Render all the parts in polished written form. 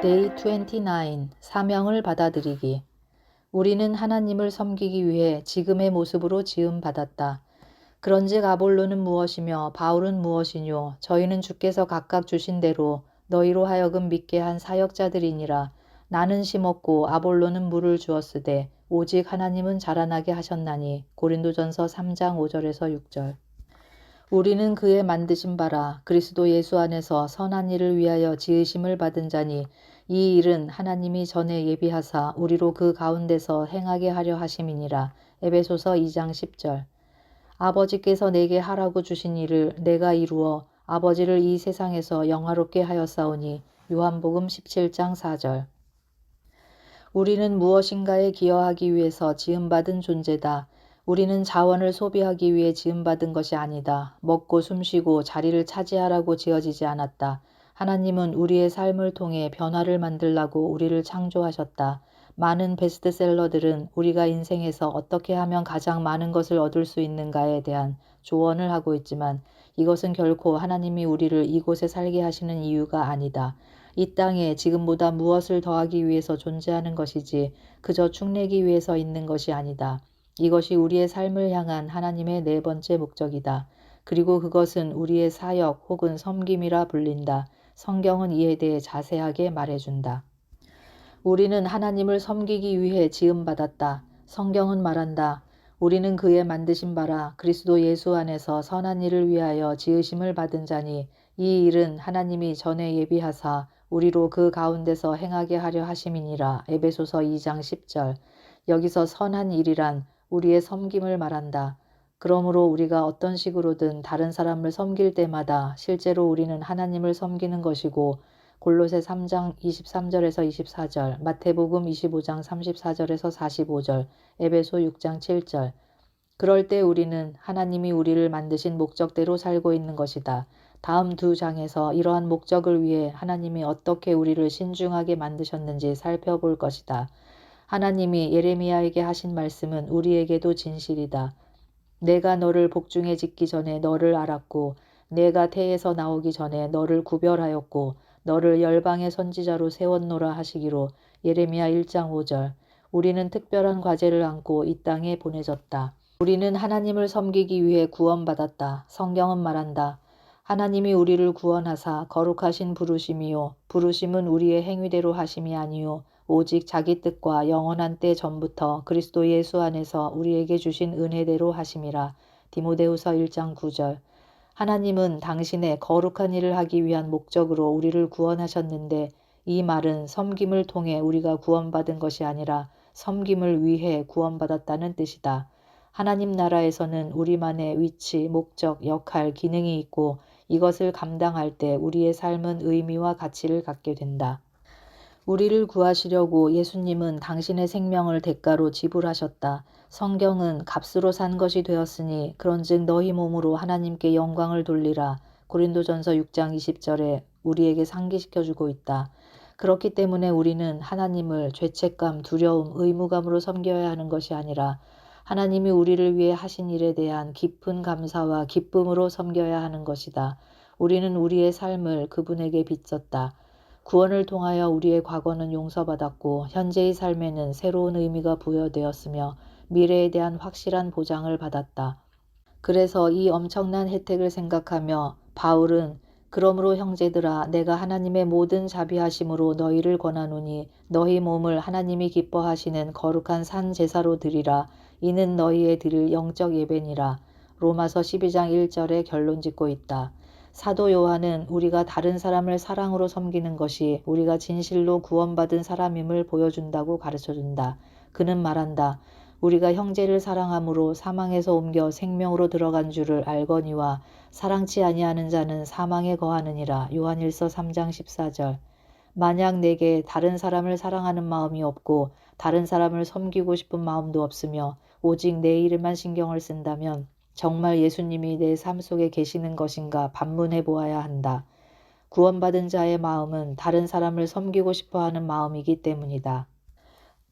Day 29. 사명을 받아들이기. 우리는 하나님을 섬기기 위해 지금의 모습으로 지음받았다. 그런즉 아볼로는 무엇이며 바울은 무엇이뇨? 저희는 주께서 각각 주신 대로 너희로 하여금 믿게 한 사역자들이니라. 나는 심었고 아볼로는 물을 주었으되 오직 하나님은 자라나게 하셨나니. 고린도전서 3장 5절에서 6절. 우리는 그의 만드신 바라 그리스도 예수 안에서 선한 일을 위하여 지으심을 받은 자니 이 일은 하나님이 전에 예비하사 우리로 그 가운데서 행하게 하려 하심이니라. 에베소서 2장 10절. 아버지께서 내게 하라고 주신 일을 내가 이루어 아버지를 이 세상에서 영화롭게 하였사오니. 요한복음 17장 4절. 우리는 무엇인가에 기여하기 위해서 지음받은 존재다. 우리는 자원을 소비하기 위해 지음받은 것이 아니다. 먹고 숨쉬고 자리를 차지하라고 지어지지 않았다. 하나님은 우리의 삶을 통해 변화를 만들라고 우리를 창조하셨다. 많은 베스트셀러들은 우리가 인생에서 어떻게 하면 가장 많은 것을 얻을 수 있는가에 대한 조언을 하고 있지만 이것은 결코 하나님이 우리를 이곳에 살게 하시는 이유가 아니다. 이 땅에 지금보다 무엇을 더하기 위해서 존재하는 것이지 그저 축내기 위해서 있는 것이 아니다. 이것이 우리의 삶을 향한 하나님의 네 번째 목적이다. 그리고 그것은 우리의 사역 혹은 섬김이라 불린다. 성경은 이에 대해 자세하게 말해준다. 우리는 하나님을 섬기기 위해 지음받았다. 성경은 말한다. 우리는 그의 만드신 바라 그리스도 예수 안에서 선한 일을 위하여 지으심을 받은 자니 이 일은 하나님이 전에 예비하사 우리로 그 가운데서 행하게 하려 하심이니라. 에베소서 2장 10절. 여기서 선한 일이란 우리의 섬김을 말한다. 그러므로 우리가 어떤 식으로든 다른 사람을 섬길 때마다 실제로 우리는 하나님을 섬기는 것이고 골로새 3장 23절에서 24절, 마태복음 25장 34절에서 45절, 에베소 6장 7절. 그럴 때 우리는 하나님이 우리를 만드신 목적대로 살고 있는 것이다. 다음 두 장에서 이러한 목적을 위해 하나님이 어떻게 우리를 신중하게 만드셨는지 살펴볼 것이다. 하나님이 예레미야에게 하신 말씀은 우리에게도 진실이다. 내가 너를 복중에 짓기 전에 너를 알았고 내가 태에서 나오기 전에 너를 구별하였고 너를 열방의 선지자로 세웠노라 하시기로. 예레미야 1장 5절. 우리는 특별한 과제를 안고 이 땅에 보내졌다. 우리는 하나님을 섬기기 위해 구원받았다. 성경은 말한다. 하나님이 우리를 구원하사 거룩하신 부르심이요 부르심은 우리의 행위대로 하심이 아니요 오직 자기 뜻과 영원한 때 전부터 그리스도 예수 안에서 우리에게 주신 은혜대로 하심이라. 디모데후서 1장 9절. 하나님은 당신의 거룩한 일을 하기 위한 목적으로 우리를 구원하셨는데 이 말은 섬김을 통해 우리가 구원받은 것이 아니라 섬김을 위해 구원받았다는 뜻이다. 하나님 나라에서는 우리만의 위치, 목적, 역할, 기능이 있고 이것을 감당할 때 우리의 삶은 의미와 가치를 갖게 된다. 우리를 구하시려고 예수님은 당신의 생명을 대가로 지불하셨다. 성경은 값으로 산 것이 되었으니 그런즉 너희 몸으로 하나님께 영광을 돌리라. 고린도전서 6장 20절에 우리에게 상기시켜주고 있다. 그렇기 때문에 우리는 하나님을 죄책감, 두려움, 의무감으로 섬겨야 하는 것이 아니라 하나님이 우리를 위해 하신 일에 대한 깊은 감사와 기쁨으로 섬겨야 하는 것이다. 우리는 우리의 삶을 그분에게 비쳤다. 구원을 통하여 우리의 과거는 용서받았고 현재의 삶에는 새로운 의미가 부여되었으며 미래에 대한 확실한 보장을 받았다. 그래서 이 엄청난 혜택을 생각하며 바울은 그러므로 형제들아 내가 하나님의 모든 자비하심으로 너희를 권하노니 너희 몸을 하나님이 기뻐하시는 거룩한 산 제사로 드리라. 이는 너희의 드릴 영적 예배니라. 로마서 12장 1절에 결론 짓고 있다. 사도 요한은 우리가 다른 사람을 사랑으로 섬기는 것이 우리가 진실로 구원받은 사람임을 보여준다고 가르쳐준다. 그는 말한다. 우리가 형제를 사랑함으로 사망에서 옮겨 생명으로 들어간 줄을 알거니와 사랑치 아니하는 자는 사망에 거하느니라. 요한일서 3장 14절. 만약 내게 다른 사람을 사랑하는 마음이 없고 다른 사람을 섬기고 싶은 마음도 없으며 오직 내 일에만 신경을 쓴다면 정말 예수님이 내 삶 속에 계시는 것인가 반문해 보아야 한다. 구원받은 자의 마음은 다른 사람을 섬기고 싶어하는 마음이기 때문이다.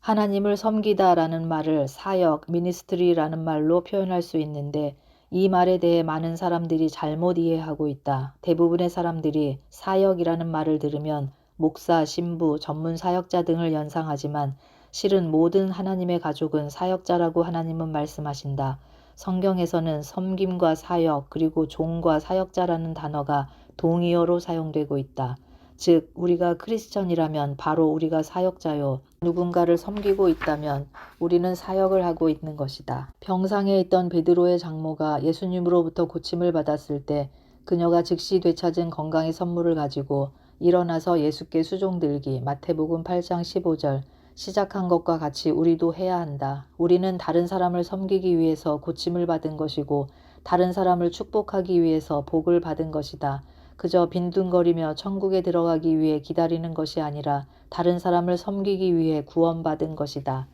하나님을 섬기다라는 말을 사역, 미니스트리라는 말로 표현할 수 있는데 이 말에 대해 많은 사람들이 잘못 이해하고 있다. 대부분의 사람들이 사역이라는 말을 들으면 목사, 신부, 전문 사역자 등을 연상하지만 실은 모든 하나님의 가족은 사역자라고 하나님은 말씀하신다. 성경에서는 섬김과 사역 그리고 종과 사역자라는 단어가 동의어로 사용되고 있다. 즉 우리가 크리스천이라면 바로 우리가 사역자요. 누군가를 섬기고 있다면 우리는 사역을 하고 있는 것이다. 병상에 있던 베드로의 장모가 예수님으로부터 고침을 받았을 때 그녀가 즉시 되찾은 건강의 선물을 가지고 일어나서 예수께 수종들기 마태복음 8장 15절 시작한 것과 같이 우리도 해야 한다. 우리는 다른 사람을 섬기기 위해서 고침을 받은 것이고 다른 사람을 축복하기 위해서 복을 받은 것이다. 그저 빈둥거리며 천국에 들어가기 위해 기다리는 것이 아니라 다른 사람을 섬기기 위해 구원받은 것이다.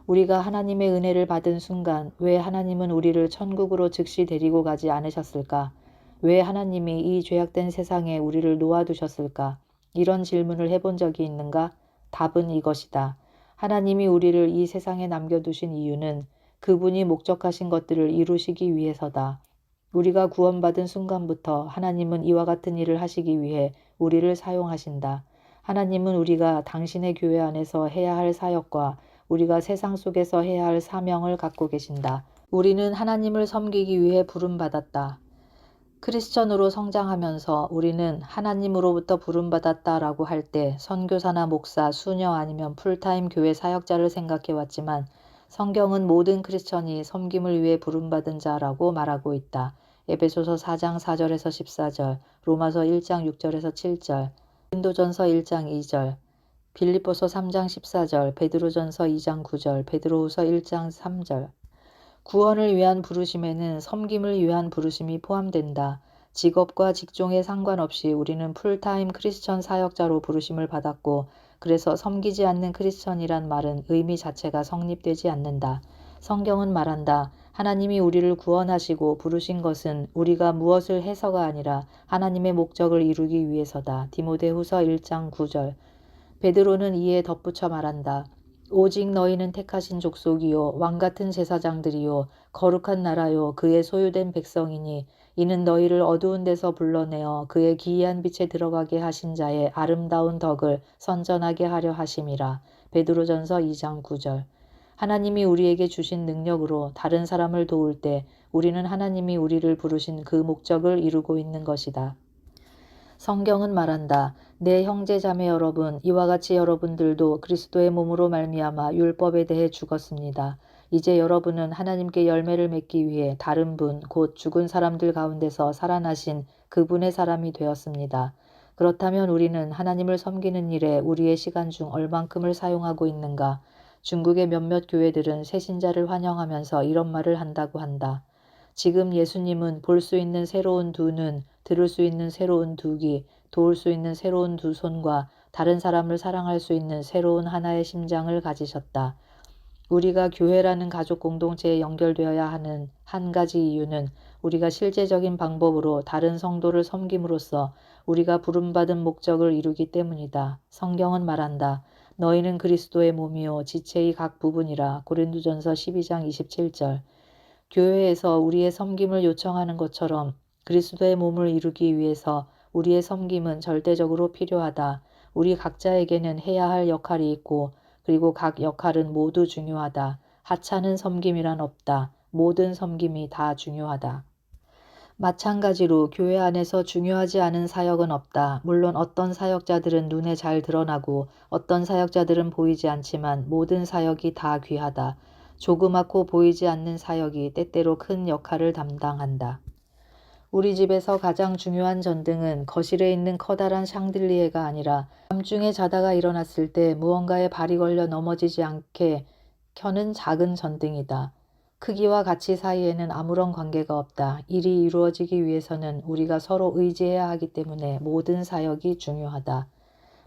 우리가 하나님의 은혜를 받은 순간 왜 하나님은 우리를 천국으로 즉시 데리고 가지 않으셨을까? 왜 하나님이 이 죄악된 세상에 우리를 놓아두셨을까? 이런 질문을 해본 적이 있는가? 답은 이것이다. 하나님이 우리를 이 세상에 남겨두신 이유는 그분이 목적하신 것들을 이루시기 위해서다. 우리가 구원받은 순간부터 하나님은 이와 같은 일을 하시기 위해 우리를 사용하신다. 하나님은 우리가 당신의 교회 안에서 해야 할 사역과 우리가 세상 속에서 해야 할 사명을 갖고 계신다. 우리는 하나님을 섬기기 위해 부름받았다. 크리스천으로 성장하면서 우리는 하나님으로부터 부름받았다라고 할 때 선교사나 목사, 수녀 아니면 풀타임 교회 사역자를 생각해 왔지만 성경은 모든 크리스천이 섬김을 위해 부름받은 자라고 말하고 있다. 에베소서 4장 4절에서 14절, 로마서 1장 6절에서 7절, 고린도전서 1장 2절, 빌립보서 3장 14절, 베드로전서 2장 9절, 베드로후서 1장 3절. 구원을 위한 부르심에는 섬김을 위한 부르심이 포함된다. 직업과 직종에 상관없이 우리는 풀타임 크리스천 사역자로 부르심을 받았고 그래서 섬기지 않는 크리스천이란 말은 의미 자체가 성립되지 않는다. 성경은 말한다. 하나님이 우리를 구원하시고 부르신 것은 우리가 무엇을 해서가 아니라 하나님의 목적을 이루기 위해서다. 디모데후서 1장 9절. 베드로는 이에 덧붙여 말한다. 오직 너희는 택하신 족속이요 왕같은 제사장들이요 거룩한 나라요 그의 소유된 백성이니 이는 너희를 어두운 데서 불러내어 그의 기이한 빛에 들어가게 하신 자의 아름다운 덕을 선전하게 하려 하심이라. 베드로전서 2장 9절. 하나님이 우리에게 주신 능력으로 다른 사람을 도울 때 우리는 하나님이 우리를 부르신 그 목적을 이루고 있는 것이다. 성경은 말한다. 내 형제 자매 여러분, 이와 같이 여러분들도 그리스도의 몸으로 말미암아 율법에 대해 죽었습니다. 이제 여러분은 하나님께 열매를 맺기 위해 다른 분, 곧 죽은 사람들 가운데서 살아나신 그분의 사람이 되었습니다. 그렇다면 우리는 하나님을 섬기는 일에 우리의 시간 중 얼만큼을 사용하고 있는가? 중국의 몇몇 교회들은 새신자를 환영하면서 이런 말을 한다고 한다. 지금 예수님은 볼 수 있는 새로운 두 눈, 들을 수 있는 새로운 두 귀, 도울 수 있는 새로운 두 손과 다른 사람을 사랑할 수 있는 새로운 하나의 심장을 가지셨다. 우리가 교회라는 가족 공동체에 연결되어야 하는 한 가지 이유는 우리가 실제적인 방법으로 다른 성도를 섬김으로써 우리가 부름받은 목적을 이루기 때문이다. 성경은 말한다. 너희는 그리스도의 몸이요 지체의 각 부분이라. 고린도전서 12장 27절. 교회에서 우리의 섬김을 요청하는 것처럼 그리스도의 몸을 이루기 위해서 우리의 섬김은 절대적으로 필요하다. 우리 각자에게는 해야 할 역할이 있고 그리고 각 역할은 모두 중요하다. 하찮은 섬김이란 없다. 모든 섬김이 다 중요하다. 마찬가지로 교회 안에서 중요하지 않은 사역은 없다. 물론 어떤 사역자들은 눈에 잘 드러나고 어떤 사역자들은 보이지 않지만 모든 사역이 다 귀하다. 조그맣고 보이지 않는 사역이 때때로 큰 역할을 담당한다. 우리 집에서 가장 중요한 전등은 거실에 있는 커다란 샹들리에가 아니라 밤중에 자다가 일어났을 때 무언가에 발이 걸려 넘어지지 않게 켜는 작은 전등이다. 크기와 가치 사이에는 아무런 관계가 없다. 일이 이루어지기 위해서는 우리가 서로 의지해야 하기 때문에 모든 사역이 중요하다.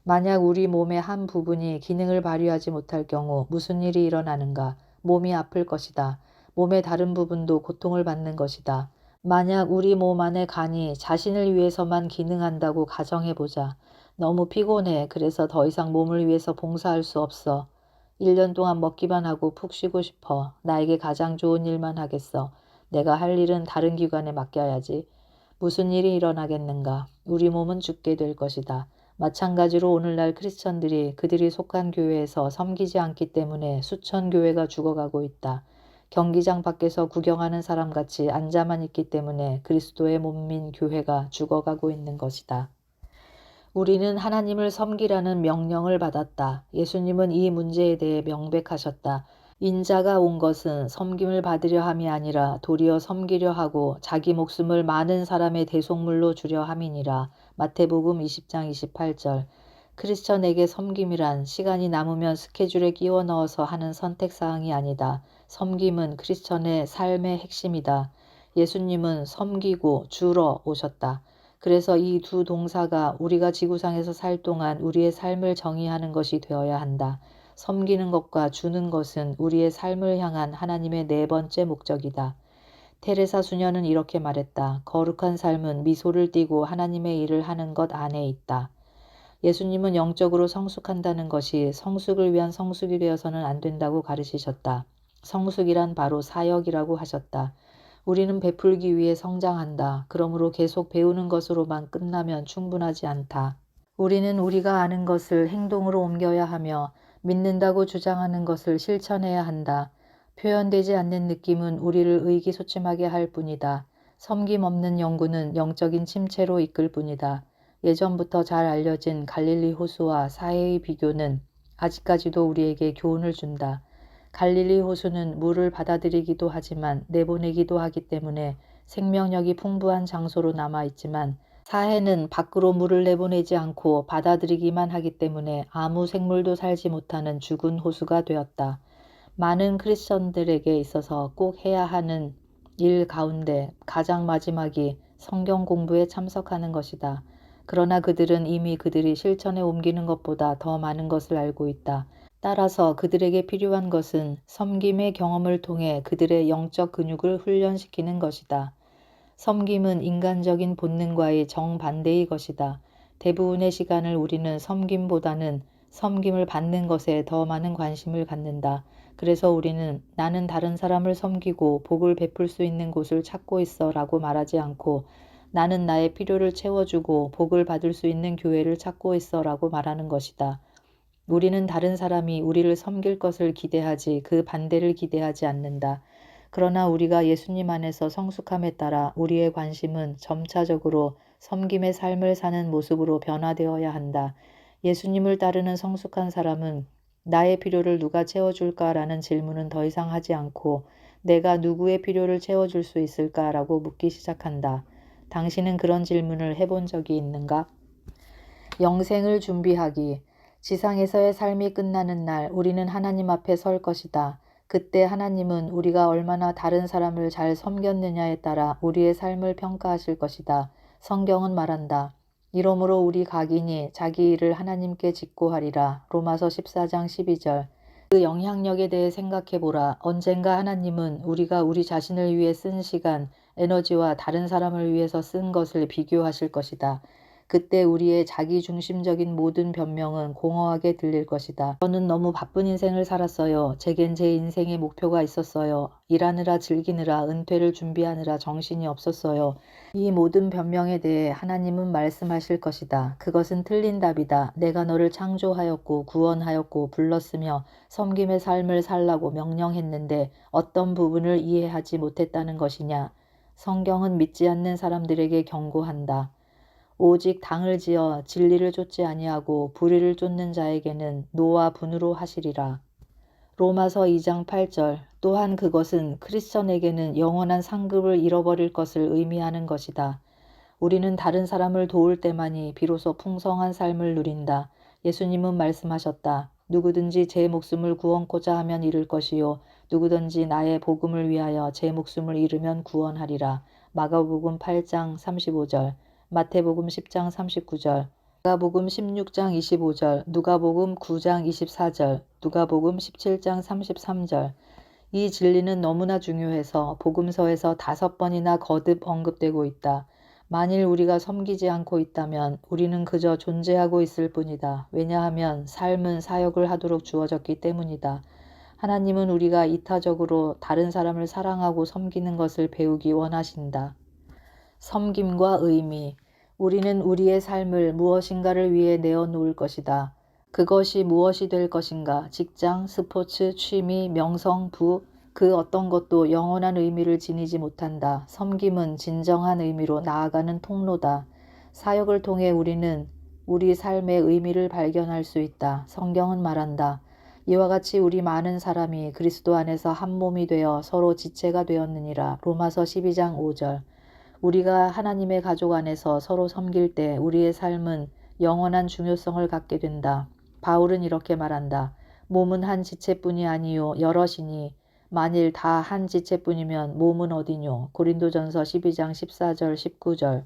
만약 우리 몸의 한 부분이 기능을 발휘하지 못할 경우 무슨 일이 일어나는가? 몸이 아플 것이다. 몸의 다른 부분도 고통을 받는 것이다. 만약 우리 몸 안의 간이 자신을 위해서만 기능한다고 가정해보자. 너무 피곤해. 그래서 더 이상 몸을 위해서 봉사할 수 없어. 1년 동안 먹기만 하고 푹 쉬고 싶어. 나에게 가장 좋은 일만 하겠어. 내가 할 일은 다른 기관에 맡겨야지. 무슨 일이 일어나겠는가? 우리 몸은 죽게 될 것이다. 마찬가지로 오늘날 크리스천들이 그들이 속한 교회에서 섬기지 않기 때문에 수천 교회가 죽어가고 있다. 경기장 밖에서 구경하는 사람같이 앉아만 있기 때문에 그리스도의 몸인 교회가 죽어가고 있는 것이다. 우리는 하나님을 섬기라는 명령을 받았다. 예수님은 이 문제에 대해 명백하셨다. 인자가 온 것은 섬김을 받으려 함이 아니라 도리어 섬기려 하고 자기 목숨을 많은 사람의 대속물로 주려 함이니라. 마태복음 20장 28절. 크리스천에게 섬김이란 시간이 남으면 스케줄에 끼워 넣어서 하는 선택사항이 아니다. 섬김은 크리스천의 삶의 핵심이다. 예수님은 섬기고 주러 오셨다. 그래서 이 두 동사가 우리가 지구상에서 살 동안 우리의 삶을 정의하는 것이 되어야 한다. 섬기는 것과 주는 것은 우리의 삶을 향한 하나님의 네 번째 목적이다. 테레사 수녀는 이렇게 말했다. 거룩한 삶은 미소를 띠고 하나님의 일을 하는 것 안에 있다. 예수님은 영적으로 성숙한다는 것이 성숙을 위한 성숙이 되어서는 안 된다고 가르치셨다. 성숙이란 바로 사역이라고 하셨다. 우리는 베풀기 위해 성장한다. 그러므로 계속 배우는 것으로만 끝나면 충분하지 않다. 우리는 우리가 아는 것을 행동으로 옮겨야 하며 믿는다고 주장하는 것을 실천해야 한다. 표현되지 않는 느낌은 우리를 의기소침하게 할 뿐이다. 섬김 없는 연구는 영적인 침체로 이끌 뿐이다. 예전부터 잘 알려진 갈릴리 호수와 사해의 비교는 아직까지도 우리에게 교훈을 준다. 갈릴리 호수는 물을 받아들이기도 하지만 내보내기도 하기 때문에 생명력이 풍부한 장소로 남아있지만 사해는 밖으로 물을 내보내지 않고 받아들이기만 하기 때문에 아무 생물도 살지 못하는 죽은 호수가 되었다. 많은 크리스천들에게 있어서 꼭 해야 하는 일 가운데 가장 마지막이 성경 공부에 참석하는 것이다. 그러나 그들은 이미 그들이 실천에 옮기는 것보다 더 많은 것을 알고 있다. 따라서 그들에게 필요한 것은 섬김의 경험을 통해 그들의 영적 근육을 훈련시키는 것이다. 섬김은 인간적인 본능과의 정반대의 것이다. 대부분의 시간을 우리는 섬김보다는 섬김을 받는 것에 더 많은 관심을 갖는다. 그래서 우리는 나는 다른 사람을 섬기고 복을 베풀 수 있는 곳을 찾고 있어 라고 말하지 않고 나는 나의 필요를 채워주고 복을 받을 수 있는 교회를 찾고 있어 라고 말하는 것이다. 우리는 다른 사람이 우리를 섬길 것을 기대하지 그 반대를 기대하지 않는다. 그러나 우리가 예수님 안에서 성숙함에 따라 우리의 관심은 점차적으로 섬김의 삶을 사는 모습으로 변화되어야 한다. 예수님을 따르는 성숙한 사람은 나의 필요를 누가 채워줄까라는 질문은 더 이상 하지 않고 내가 누구의 필요를 채워줄 수 있을까라고 묻기 시작한다. 당신은 그런 질문을 해본 적이 있는가? 영생을 준비하기. 지상에서의 삶이 끝나는 날 우리는 하나님 앞에 설 것이다. 그때 하나님은 우리가 얼마나 다른 사람을 잘 섬겼느냐에 따라 우리의 삶을 평가하실 것이다. 성경은 말한다. 이러므로 우리 각인이 자기 일을 하나님께 직고하리라. 로마서 14장 12절. 그 영향력에 대해 생각해보라. 언젠가 하나님은 우리가 우리 자신을 위해 쓴 시간, 에너지와 다른 사람을 위해서 쓴 것을 비교하실 것이다. 그때 우리의 자기중심적인 모든 변명은 공허하게 들릴 것이다. 저는 너무 바쁜 인생을 살았어요. 제겐 제 인생의 목표가 있었어요. 일하느라 즐기느라 은퇴를 준비하느라 정신이 없었어요. 이 모든 변명에 대해 하나님은 말씀하실 것이다. 그것은 틀린 답이다. 내가 너를 창조하였고 구원하였고 불렀으며 섬김의 삶을 살라고 명령했는데 어떤 부분을 이해하지 못했다는 것이냐. 성경은 믿지 않는 사람들에게 경고한다. 오직 당을 지어 진리를 쫓지 아니하고 불의를 쫓는 자에게는 노와 분으로 하시리라. 로마서 2장 8절. 또한 그것은 크리스천에게는 영원한 상급을 잃어버릴 것을 의미하는 것이다. 우리는 다른 사람을 도울 때만이 비로소 풍성한 삶을 누린다. 예수님은 말씀하셨다. 누구든지 제 목숨을 구원코자 하면 잃을 것이요 누구든지 나의 복음을 위하여 제 목숨을 잃으면 구원하리라. 마가복음 8장 35절. 마태복음 10장 39절, 누가복음 16장 25절, 누가복음 9장 24절, 누가복음 17장 33절. 이 진리는 너무나 중요해서 복음서에서 5번이나 거듭 언급되고 있다. 만일 우리가 섬기지 않고 있다면 우리는 그저 존재하고 있을 뿐이다. 왜냐하면 삶은 사역을 하도록 주어졌기 때문이다. 하나님은 우리가 이타적으로 다른 사람을 사랑하고 섬기는 것을 배우기 원하신다. 섬김과 의미. 우리는 우리의 삶을 무엇인가를 위해 내어놓을 것이다. 그것이 무엇이 될 것인가? 직장, 스포츠, 취미, 명성, 부, 그 어떤 것도 영원한 의미를 지니지 못한다. 섬김은 진정한 의미로 나아가는 통로다. 사역을 통해 우리는 우리 삶의 의미를 발견할 수 있다. 성경은 말한다. 이와 같이 우리 많은 사람이 그리스도 안에서 한 몸이 되어 서로 지체가 되었느니라. 로마서 12장 5절. 우리가 하나님의 가족 안에서 서로 섬길 때 우리의 삶은 영원한 중요성을 갖게 된다. 바울은 이렇게 말한다. 몸은 한 지체뿐이 아니요 여럿이니 만일 다 한 지체뿐이면 몸은 어디뇨. 고린도전서 12장 14절 19절.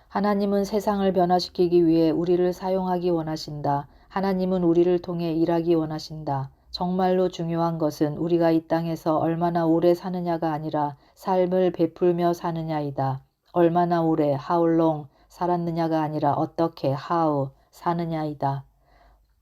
하나님은 세상을 변화시키기 위해 우리를 사용하기 원하신다. 하나님은 우리를 통해 일하기 원하신다. 정말로 중요한 것은 우리가 이 땅에서 얼마나 오래 사느냐가 아니라 삶을 베풀며 사느냐이다. 얼마나 오래 how long 살았느냐가 아니라 어떻게 how 사느냐이다.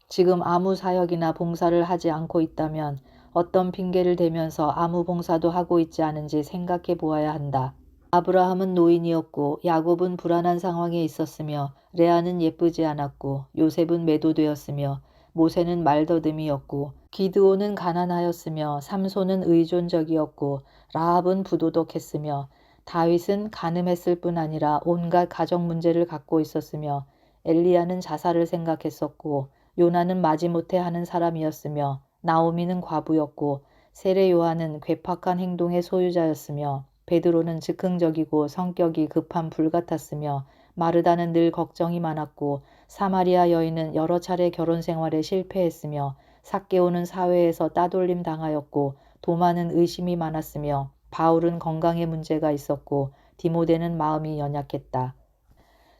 지금 아무 사역이나 봉사를 하지 않고 있다면 어떤 핑계를 대면서 아무 봉사도 하고 있지 않은지 생각해 보아야 한다. 아브라함은 노인이었고 야곱은 불안한 상황에 있었으며 레아는 예쁘지 않았고 요셉은 매도되었으며 모세는 말더듬이었고 기드온은 가난하였으며 삼손은 의존적이었고 라합은 부도덕했으며 다윗은 간음했을 뿐 아니라 온갖 가정 문제를 갖고 있었으며 엘리야는 자살을 생각했었고 요나는 마지못해 하는 사람이었으며 나오미는 과부였고 세례 요한은 괴팍한 행동의 소유자였으며 베드로는 즉흥적이고 성격이 급한 불 같았으며 마르다는 늘 걱정이 많았고 사마리아 여인은 여러 차례 결혼 생활에 실패했으며 삭개오는 사회에서 따돌림 당하였고 도마는 의심이 많았으며 바울은 건강에 문제가 있었고 디모데는 마음이 연약했다.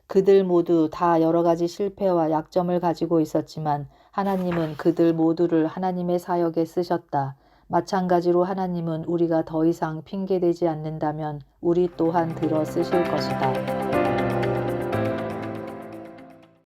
그들 모두 다 여러 가지 실패와 약점을 가지고 있었지만 하나님은 그들 모두를 하나님의 사역에 쓰셨다. 마찬가지로 하나님은 우리가 더 이상 핑계대지 않는다면 우리 또한 들어 쓰실 것이다.